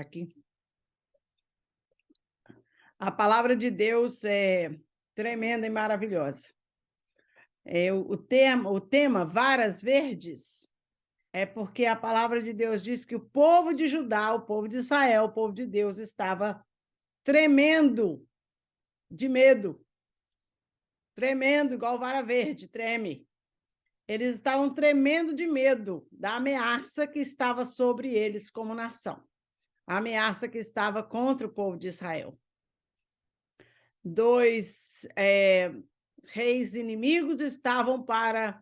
aqui. A palavra de Deus é tremenda e maravilhosa. O tema Varas Verdes é porque a palavra de Deus diz que o povo de Judá, o povo de Israel, o povo de Deus estava tremendo de medo. Tremendo, igual vara verde, treme. Eles estavam tremendo de medo da ameaça que estava sobre eles como nação. A ameaça que estava contra o povo de Israel. Dois reis inimigos estavam para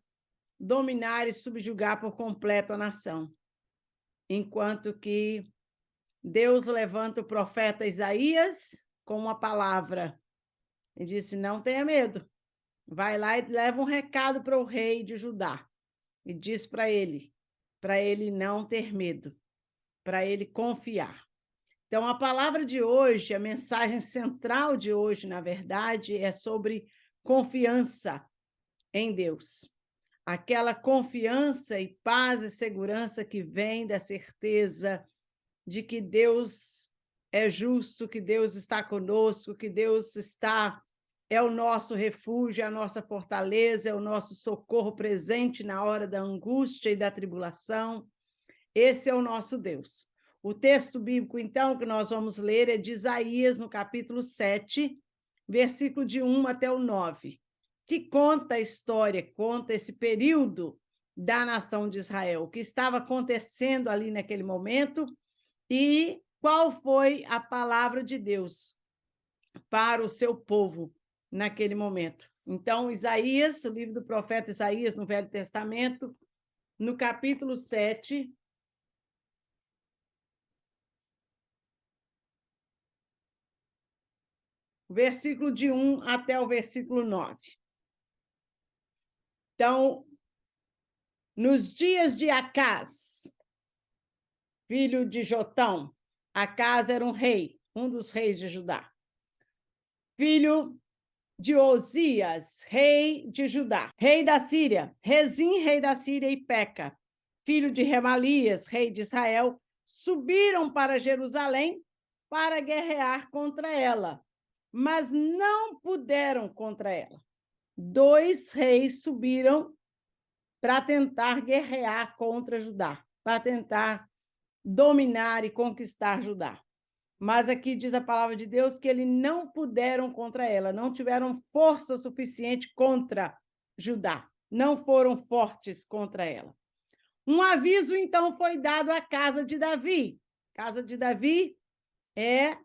dominar e subjugar por completo a nação. Enquanto que Deus levanta o profeta Isaías com uma palavra e disse: não tenha medo. Vai lá e leva um recado para o rei de Judá e diz para ele não ter medo, para ele confiar. Então, a palavra de hoje, a mensagem central de hoje, na verdade, é sobre confiança em Deus. Aquela confiança e paz e segurança que vem da certeza de que Deus é justo, que Deus está conosco, que Deus é o nosso refúgio, é a nossa fortaleza, é o nosso socorro presente na hora da angústia e da tribulação. Esse é o nosso Deus. O texto bíblico, então, que nós vamos ler é de Isaías, no capítulo 7, versículo de 1 até o 9, que conta a história, conta esse período da nação de Israel, o que estava acontecendo ali naquele momento e qual foi a palavra de Deus para o seu povo naquele momento. Então, Isaías, o livro do profeta Isaías, no Velho Testamento, no capítulo 7, versículo de 1 até o versículo 9. Então, nos dias de Acás, filho de Jotão, Acás era um rei, um dos reis de Judá. Filho de Osias, rei de Judá, rei da Síria, Rezim, rei da Síria, e Peca, filho de Remalias, rei de Israel, subiram para Jerusalém para guerrear contra ela, mas não puderam contra ela. Dois reis subiram para tentar guerrear contra Judá, para tentar dominar e conquistar Judá. Mas aqui diz a palavra de Deus que eles não puderam contra ela, não tiveram força suficiente contra Judá, não foram fortes contra ela. Um aviso, então, foi dado à casa de Davi. Casa de Davi é o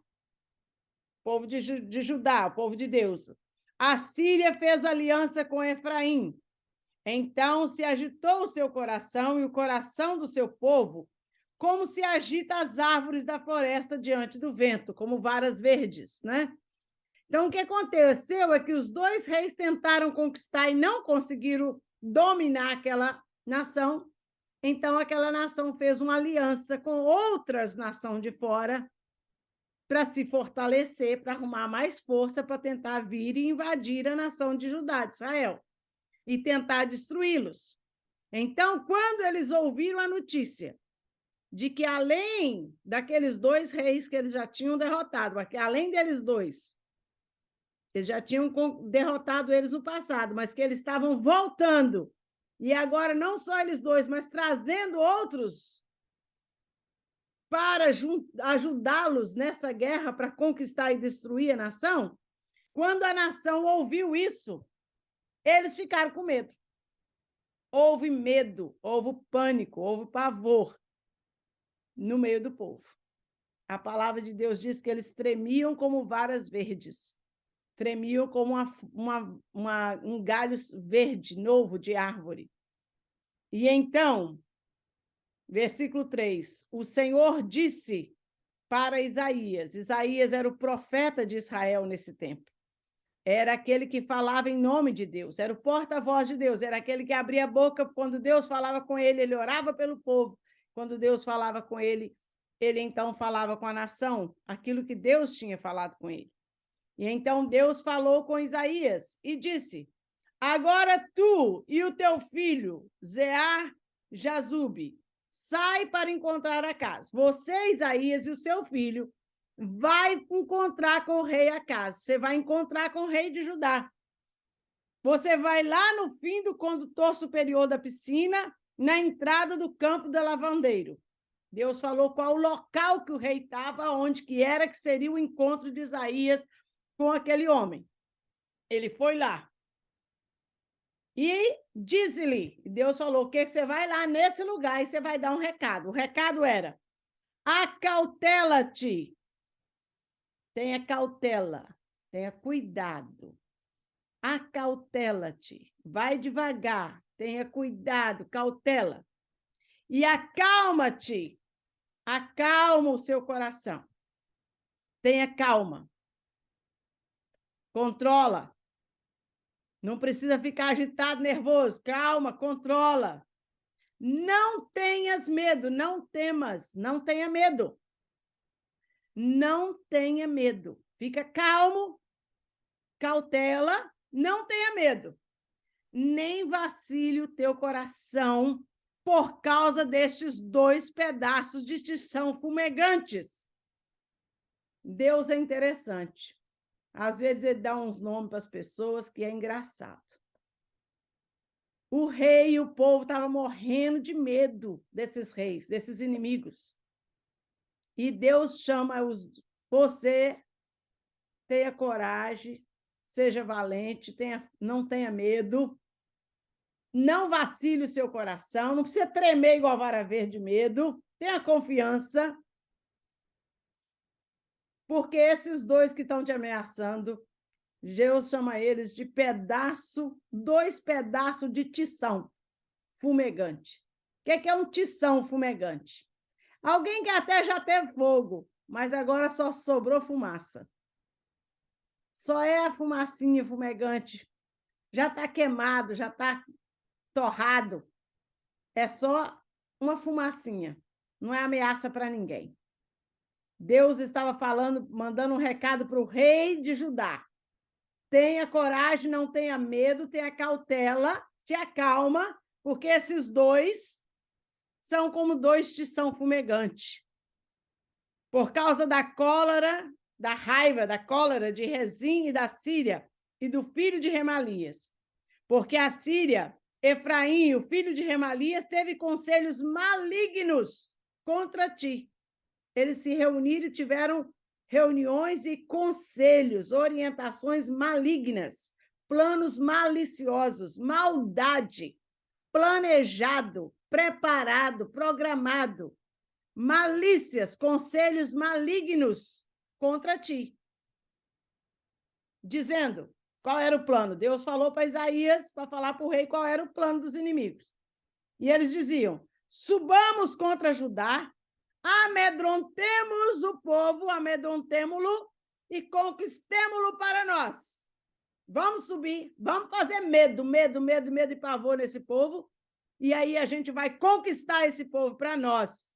povo de Judá, o povo de Deus. A Síria fez aliança com Efraim. Então se agitou o seu coração e o coração do seu povo, como se agita as árvores da floresta diante do vento, como varas verdes, né? Então, o que aconteceu é que os dois reis tentaram conquistar e não conseguiram dominar aquela nação. Então, aquela nação fez uma aliança com outras nações de fora para se fortalecer, para arrumar mais força, para tentar vir e invadir a nação de Judá, de Israel, e tentar destruí-los. Então, quando eles ouviram a notícia de que, além daqueles dois reis que eles já tinham derrotado, além deles dois, eles já tinham derrotado eles no passado, mas que eles estavam voltando, e agora não só eles dois, mas trazendo outros para ajudá-los nessa guerra para conquistar e destruir a nação, quando a nação ouviu isso, eles ficaram com medo. Houve medo, houve pânico, houve pavor no meio do povo. A palavra de Deus diz que eles tremiam como varas verdes, tremiam como um galho verde, novo de árvore. E então, versículo 3, o Senhor disse para Isaías, Isaías era o profeta de Israel nesse tempo, era aquele que falava em nome de Deus, era o porta-voz de Deus, era aquele que abria a boca quando Deus falava com ele, ele orava pelo povo, quando Deus falava com ele, ele então falava com a nação, aquilo que Deus tinha falado com ele. E então Deus falou com Isaías e disse, agora tu e o teu filho, Zear-Jazube, sai para encontrar Acás. Você, Isaías, e o seu filho vai encontrar com o rei Acás. Você vai encontrar com o rei de Judá. Você vai lá no fim do condutor superior da piscina, na entrada do campo do lavandeiro. Deus falou qual o local que o rei estava, onde que era que seria o encontro de Isaías com aquele homem. Ele foi lá. E diz-lhe, Deus falou que você vai lá nesse lugar e você vai dar um recado. O recado era: acautela-te. Tenha cautela, tenha cuidado. Acautela-te. Vai devagar, tenha cuidado, cautela. E acalma-te. Acalma o seu coração. Tenha calma. Controla. Não precisa ficar agitado, nervoso. Calma, controla. Não tenhas medo, não temas, não tenha medo. Não tenha medo. Fica calmo, cautela, não tenha medo. Nem vacile o teu coração por causa destes 2 pedaços de tição fumegantes. Deus é interessante. Às vezes ele dá uns nomes para as pessoas que é engraçado. O rei e o povo estavam morrendo de medo desses reis, desses inimigos. E Deus chama você, tenha coragem, seja valente, não tenha medo, não vacile o seu coração, não precisa tremer igual vara verde de medo, tenha confiança, porque esses 2 que estão te ameaçando, Deus chama eles de 2 pedaços de tição fumegante. O que é um tição fumegante? Alguém que até já teve fogo, mas agora só sobrou fumaça. Só é a fumacinha fumegante. Já está queimado, já está torrado. É só uma fumacinha. Não é ameaça para ninguém. Deus estava falando, mandando um recado para o rei de Judá. Tenha coragem, não tenha medo, tenha cautela, te acalma, porque esses 2 são como 2 tição fumegante. Por causa da cólera, da raiva, da cólera de Rezim e da Síria e do filho de Remalias. Porque a Síria, Efraim, o filho de Remalias, teve conselhos malignos contra ti. Eles se reuniram e tiveram reuniões e conselhos, orientações malignas, planos maliciosos, maldade, planejado, preparado, programado, malícias, conselhos malignos contra ti. Dizendo, qual era o plano? Deus falou para Isaías, para falar para o rei qual era o plano dos inimigos. E eles diziam, subamos contra Judá, amedrontemos o povo, amedrontemo-lo e conquistemo-lo para nós. Vamos subir, vamos fazer medo e pavor nesse povo, e aí a gente vai conquistar esse povo para nós.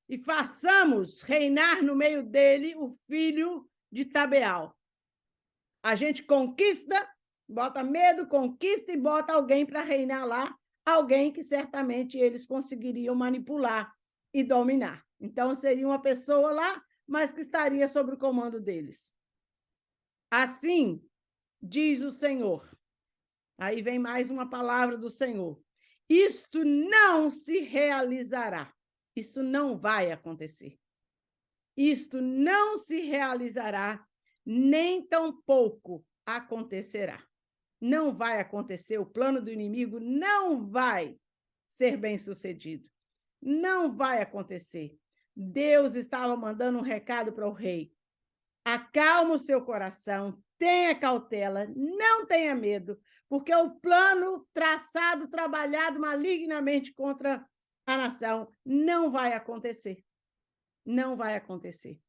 E façamos reinar no meio dele o filho de Tabeal. A gente conquista, bota medo, conquista e bota alguém para reinar lá, alguém que certamente eles conseguiriam manipular e dominar. Então, seria uma pessoa lá, mas que estaria sob o comando deles. Assim, diz o Senhor. Aí vem mais uma palavra do Senhor. Isto não se realizará. Isso não vai acontecer. Isto não se realizará, nem tampouco acontecerá. Não vai acontecer, o plano do inimigo não vai ser bem-sucedido. Não vai acontecer. Deus estava mandando um recado para o rei. Acalma o seu coração, tenha cautela, não tenha medo, porque o plano traçado, trabalhado malignamente contra a nação não vai acontecer. Não vai acontecer.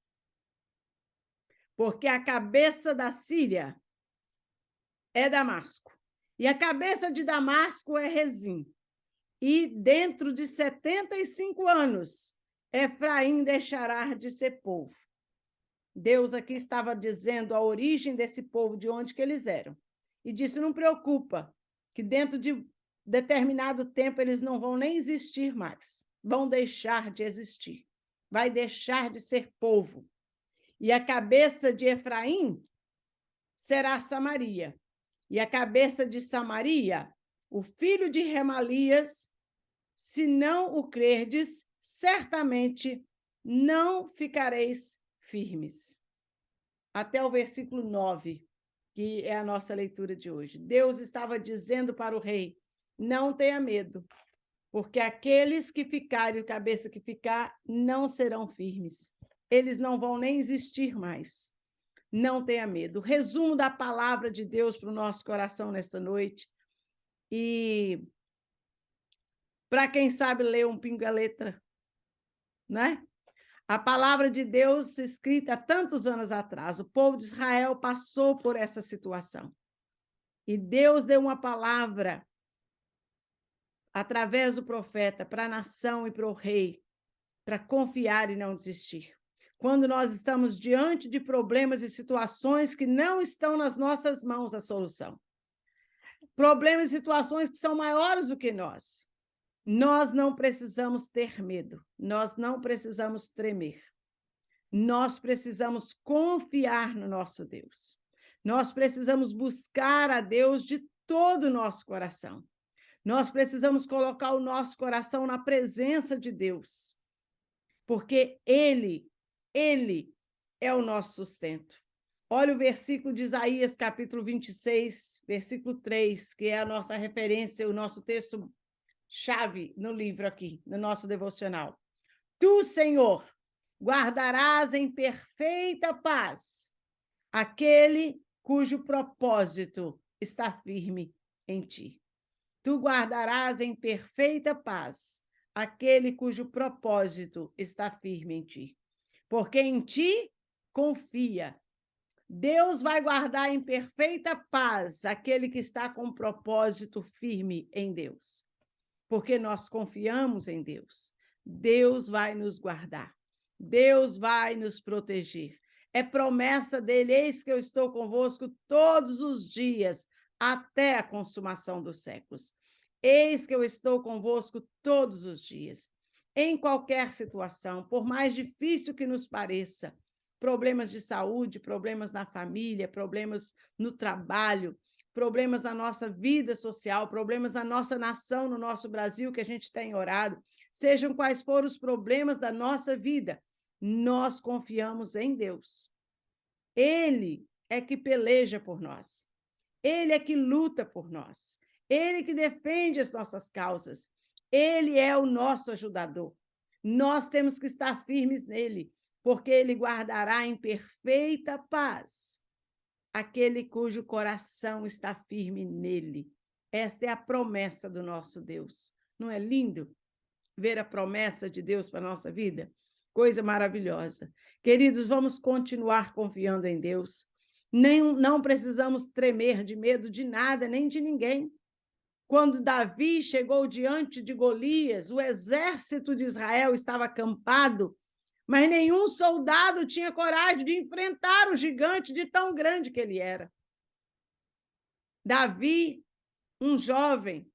Porque a cabeça da Síria é Damasco. E a cabeça de Damasco é Rezim. E dentro de 75 anos, Efraim deixará de ser povo. Deus aqui estava dizendo a origem desse povo, de onde que eles eram. E disse, não preocupa, que dentro de determinado tempo eles não vão nem existir mais. vão deixar de existir. Vai deixar de ser povo. E a cabeça de Efraim será Samaria. E a cabeça de Samaria, o filho de Remalias, se não o crerdes, certamente não ficareis firmes. Até o versículo 9, que é a nossa leitura de hoje. Deus estava dizendo para o rei, não tenha medo, porque aqueles que ficarem, o cabeça que ficar, não serão firmes. Eles não vão nem existir mais. Não tenha medo. O resumo da palavra de Deus para o nosso coração nesta noite. E para quem sabe ler um pingo a letra, né? A palavra de Deus escrita há tantos anos atrás. O povo de Israel passou por essa situação. E Deus deu uma palavra através do profeta para a nação e para o rei, para confiar e não desistir. Quando nós estamos diante de problemas e situações que não estão nas nossas mãos a solução. Problemas e situações que são maiores do que nós. Nós não precisamos ter medo, nós não precisamos tremer. Nós precisamos confiar no nosso Deus. Nós precisamos buscar a Deus de todo o nosso coração. Nós precisamos colocar o nosso coração na presença de Deus, porque Ele é o nosso sustento. Olha o versículo de Isaías, capítulo 26, versículo 3, que é a nossa referência, o nosso texto-chave no livro aqui, no nosso devocional. Tu, Senhor, guardarás em perfeita paz aquele cujo propósito está firme em ti. Tu guardarás em perfeita paz aquele cujo propósito está firme em ti. Porque em ti confia. Deus vai guardar em perfeita paz aquele que está com um propósito firme em Deus. Porque nós confiamos em Deus. Deus vai nos guardar. Deus vai nos proteger. É promessa dele, eis que eu estou convosco todos os dias, até a consumação dos séculos. Eis que eu estou convosco todos os dias. Em qualquer situação, por mais difícil que nos pareça, problemas de saúde, problemas na família, problemas no trabalho, problemas na nossa vida social, problemas na nossa nação, no nosso Brasil, que a gente tem orado, sejam quais forem os problemas da nossa vida, nós confiamos em Deus. Ele é que peleja por nós. Ele é que luta por nós. Ele que defende as nossas causas. Ele é o nosso ajudador. Nós temos que estar firmes nele, porque ele guardará em perfeita paz aquele cujo coração está firme nele. Esta é a promessa do nosso Deus. Não é lindo ver a promessa de Deus para a nossa vida? Coisa maravilhosa. Queridos, vamos continuar confiando em Deus. Não precisamos tremer de medo de nada, nem de ninguém. Quando Davi chegou diante de Golias, o exército de Israel estava acampado, mas nenhum soldado tinha coragem de enfrentar o gigante de tão grande que ele era. Davi, um jovem,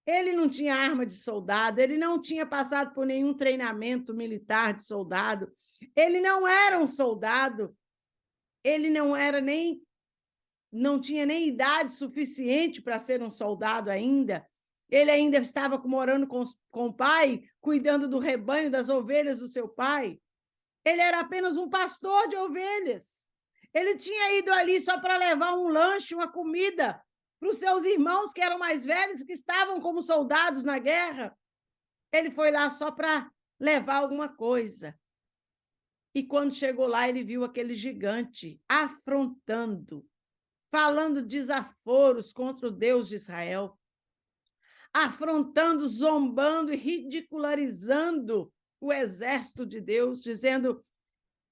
ele não tinha arma de soldado, ele não tinha passado por nenhum treinamento militar de soldado, ele não era um soldado, ele não tinha nem idade suficiente para ser um soldado ainda, ele ainda estava morando com o pai, cuidando do rebanho das ovelhas do seu pai. Ele era apenas um pastor de ovelhas. Ele tinha ido ali só para levar um lanche, uma comida para os seus irmãos que eram mais velhos e que estavam como soldados na guerra. Ele foi lá só para levar alguma coisa. E quando chegou lá, ele viu aquele gigante afrontando, falando desaforos contra o Deus de Israel, afrontando, zombando e ridicularizando o exército de Deus, dizendo: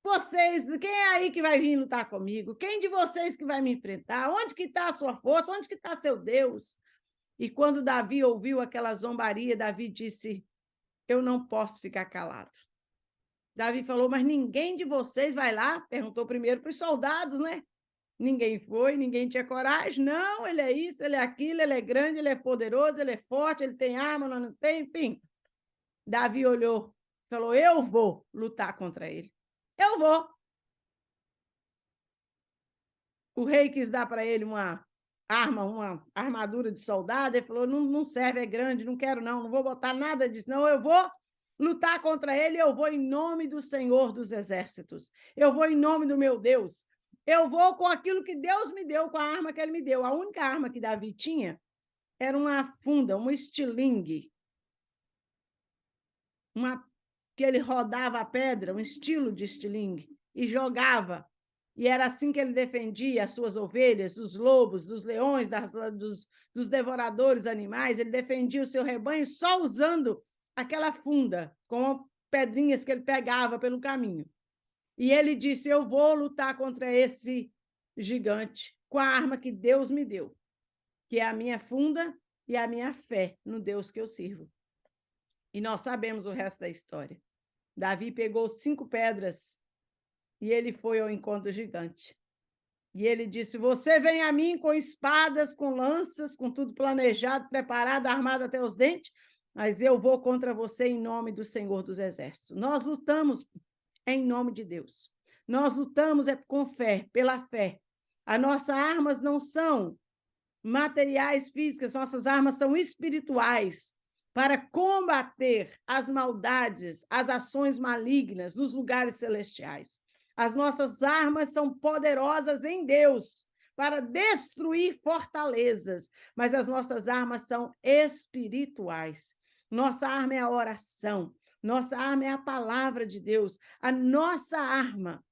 vocês, quem é aí que vai vir lutar comigo? Quem de vocês que vai me enfrentar? Onde que está a sua força? Onde que está seu Deus? E quando Davi ouviu aquela zombaria, Davi disse: eu não posso ficar calado. Davi falou: mas ninguém de vocês vai lá? Perguntou primeiro para os soldados, né? Ninguém foi, ninguém tinha coragem. Não, ele é isso, ele é aquilo, ele é grande, ele é poderoso, ele é forte, ele tem arma, nós não tem, enfim. Davi olhou, falou, eu vou lutar contra ele. Eu vou. O rei quis dar para ele uma arma, uma armadura de soldado, ele falou, não serve, é grande, não quero não vou botar nada disso, não, eu vou lutar contra ele, eu vou em nome do Senhor dos Exércitos, eu vou em nome do meu Deus, eu vou com aquilo que Deus me deu, com a arma que ele me deu. A única arma que Davi tinha era uma funda, um estilingue, que ele rodava a pedra, um estilo de estilingue, e jogava. E era assim que ele defendia as suas ovelhas, dos lobos, dos leões, dos devoradores animais. Ele defendia o seu rebanho só usando aquela funda, com pedrinhas que ele pegava pelo caminho. E ele disse, eu vou lutar contra esse gigante com a arma que Deus me deu, que é a minha funda e a minha fé no Deus que eu sirvo. E nós sabemos o resto da história. Davi pegou 5 pedras e ele foi ao encontro do gigante. E ele disse, você vem a mim com espadas, com lanças, com tudo planejado, preparado, armado até os dentes, mas eu vou contra você em nome do Senhor dos Exércitos. Nós lutamos em nome de Deus. Nós lutamos com fé, pela fé. As nossas armas não são materiais físicas, nossas armas são espirituais, para combater as maldades, as ações malignas nos lugares celestiais. As nossas armas são poderosas em Deus para destruir fortalezas, mas as nossas armas são espirituais. Nossa arma é a oração, nossa arma é a palavra de Deus, a nossa arma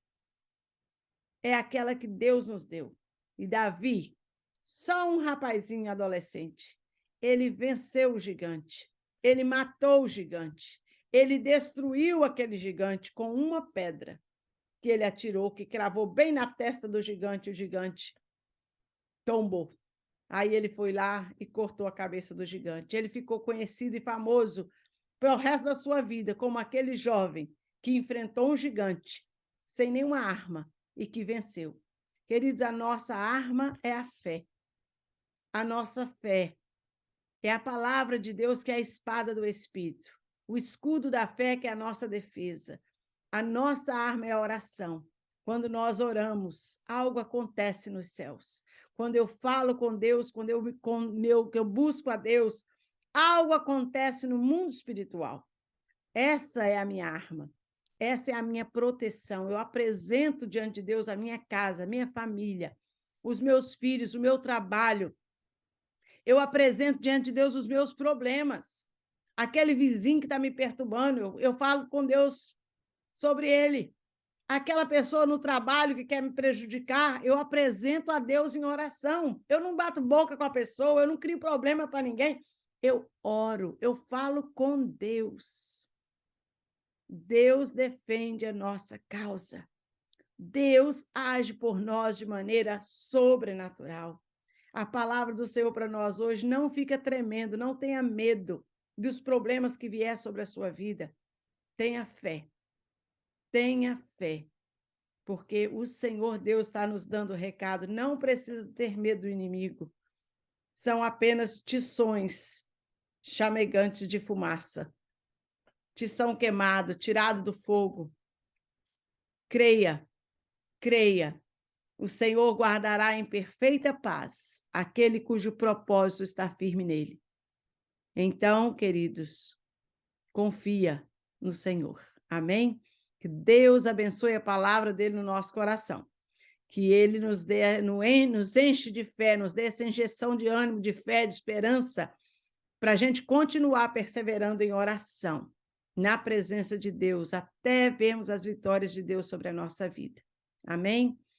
é aquela que Deus nos deu. E Davi, só um rapazinho adolescente, ele venceu o gigante, ele matou o gigante, ele destruiu aquele gigante com uma pedra que ele atirou, que cravou bem na testa do gigante, o gigante tombou. Aí ele foi lá e cortou a cabeça do gigante. Ele ficou conhecido e famoso pelo resto da sua vida como aquele jovem que enfrentou um gigante sem nenhuma arma e que venceu. Queridos, a nossa arma é a fé. A nossa fé é a palavra de Deus, que é a espada do Espírito. O escudo da fé, que é a nossa defesa. A nossa arma é a oração. Quando nós oramos, algo acontece nos céus. Quando eu falo com Deus, quando eu busco a Deus, algo acontece no mundo espiritual. Essa é a minha arma. Essa é a minha proteção. Eu apresento diante de Deus a minha casa, a minha família, os meus filhos, o meu trabalho. Eu apresento diante de Deus os meus problemas. Aquele vizinho que está me perturbando, eu falo com Deus sobre ele. Aquela pessoa no trabalho que quer me prejudicar, eu apresento a Deus em oração. Eu não bato boca com a pessoa, eu não crio problema para ninguém. Eu oro, eu falo com Deus. Deus defende a nossa causa. Deus age por nós de maneira sobrenatural. A palavra do Senhor para nós hoje: não fica tremendo, não tenha medo dos problemas que vier sobre a sua vida. Tenha fé. Tenha fé. Porque o Senhor Deus está nos dando o recado. Não precisa ter medo do inimigo. São apenas tições chamegantes de fumaça. Tição queimado, tirado do fogo. Creia, creia. O Senhor guardará em perfeita paz aquele cujo propósito está firme nele. Então, queridos, confia no Senhor. Amém? Que Deus abençoe a palavra dele no nosso coração. Que ele nos enche de fé, nos dê essa injeção de ânimo, de fé, de esperança, para a gente continuar perseverando em oração, na presença de Deus, até vermos as vitórias de Deus sobre a nossa vida. Amém?